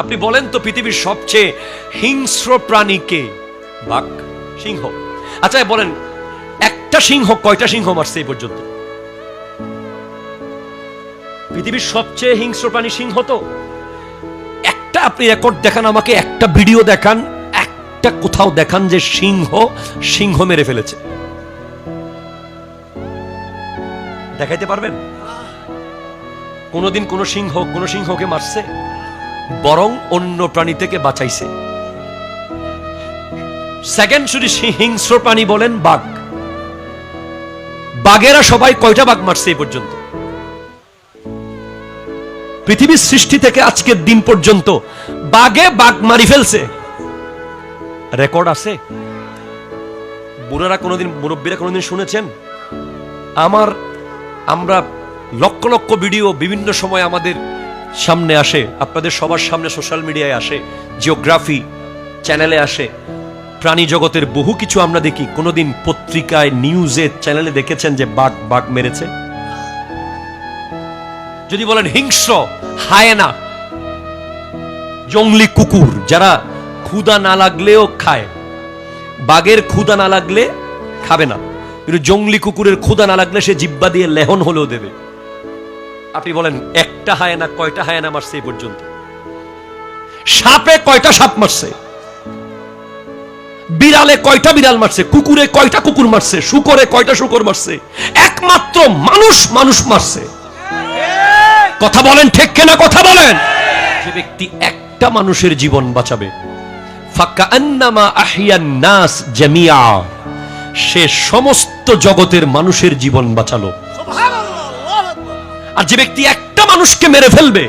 আপনি বলেন তো পৃথিবীর সবচেয়ে হিংস্র প্রাণী কে? বাঘ, সিংহ। আচ্ছা বলেন, একটা সিংহ কয়টা সিংহ মারছে এই পর্যন্ত? পৃথিবীর সবচেয়ে হিংস্র প্রাণী সিংহ তো। একটা আপনি রেকর্ড দেখান আমাকে, একটা ভিডিও দেখান, একটা কোথাও দেখান যে সিংহ মেরে ফেলেছে। দেখাইতে পারবেন? কোনদিন কোন সিংহকে মারছে? বরং অন্য প্রাণী থেকে বাঁচাইছে। সেকেন্ড, যদি হিংস্র প্রাণী বলেন বাঘ। বাঘেরা সবাই কয়টা বাঘ মারছে এই পর্যন্ত? পৃথিবীর সৃষ্টি থেকে আজকের দিন পর্যন্ত বাঘ মারি ফেলছে, রেকর্ড আছে? মুরব্বীরা কোনোদিন শুনেছেন? আমরা লক্ষ লক্ষ ভিডিও বিভিন্ন সময় আমাদের সামনে আসে, আপনাদের সবার সামনে সোশ্যাল মিডিয়ায় আসে, জিওগ্রাফি চ্যানেলে আসে, প্রাণী জগতের বহু কিছু আমরা দেখি। কোনোদিন পত্রিকায়, নিউজে, চ্যানেলে দেখেছেন যে বাঘ মেরেছে? যদি বলেন হিংস্র, হায়েনা, জংলি কুকুর, যারা ক্ষুধা না লাগলেও খায়। বাঘের ক্ষুধা না লাগলে খাবে না, কিন্তু জংলি কুকুরের ক্ষুধা না লাগলে সে জিব্বা দিয়ে লেহন হলেও দেবে। আপনি বলেন একটা হায়েনা কয়টা হায়েনা মারছে এই পর্যন্ত? সাপে কয়টা সাপ মারছে? বিড়ালে কয়টা বিড়াল মারছে? কুকুরে কয়টা কুকুর মারছে? শুকরে কয়টা শুকর মারছে? একমাত্র মানুষ মারছে। কথা বলেন ঠিক কিনা? কথা বলেন। যে ব্যক্তি একটা মানুষের জীবন বাঁচাবে, ফাকান্নামা আহইয়ান নাস জামিআ, সে সমস্ত জগতের মানুষের জীবন বাঁচালো। আর যে ব্যক্তি একটা মানুষকে মেরে ফেলবে,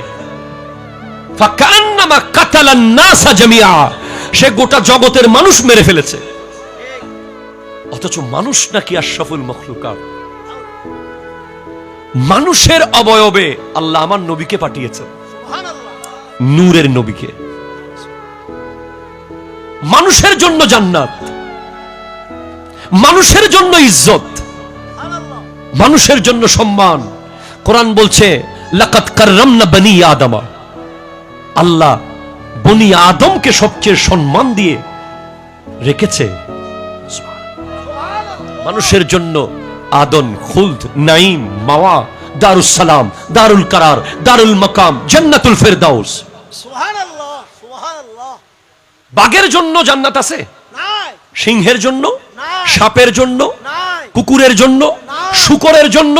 ফাকান্নামা কাতালান নাস জামিআ, সে গোটা জগতের মানুষ মেরে ফেলেছে। অথচ মানুষ নাকি আশরাফুল মাখলুকাত। মানুষের অবয়বে আল্লাহ আমার নবীকে পাঠিয়েছেন, নূরের নবীকে। মানুষের জন্য জান্নাত, মানুষের জন্য ইজ্জত, মানুষের জন্য সম্মান। কোরআন বলছে লাকাদ কাররামনা বনি আদম, আল্লাহ বনি আদমকে সবচেয়ে সম্মান দিয়ে রেখেছে। মানুষের জন্য আদন, খুলদ, নাঈম, মাওয়া, দারুস সালাম, দারুল কারার, দারুল মাকাম, জান্নাতুল ফেরদাউস। সুবহানাল্লাহ, সুবহানাল্লাহ। বাঘের জন্য জান্নাত আছে? নাই। সিংহের জন্য, সাপের জন্য, কুকুরের জন্য, শুকরের জন্য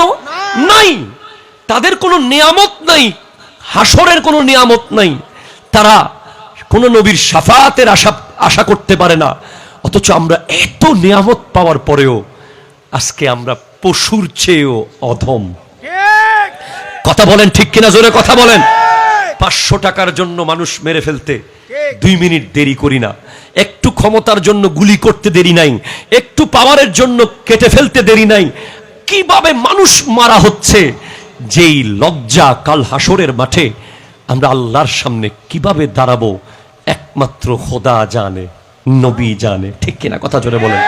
নাই। তাদের কোনো নিয়ামত নাই, হাসরের কোনো নিয়ামত নাই। তারা কোন নবীর শাফাতের আশা করতে পারে না। অথচ আমরা এত নিয়ামত পাওয়ার পরেও আজকে আমরা পশুর চেয়েও অধম। কথা বলেন ঠিক কিনা? জোরে কথা বলেন। 500 টাকার জন্য মানুষ মেরে ফেলতে 2 মিনিট দেরি করি না। একটু ক্ষমতার জন্য গুলি করতে দেরি নাই, একটু পাওয়ারের জন্য কেটে ফেলতে দেরি নাই। কিভাবে মানুষ মারা হচ্ছে, যেই লজ্জা কাল হাসরের মাঠে আমরা আল্লাহর সামনে কিভাবে দাঁড়াবো, একমাত্র খোদা জানে, নবী জানে। ঠিক কিনা? কথা জোরে বলেন।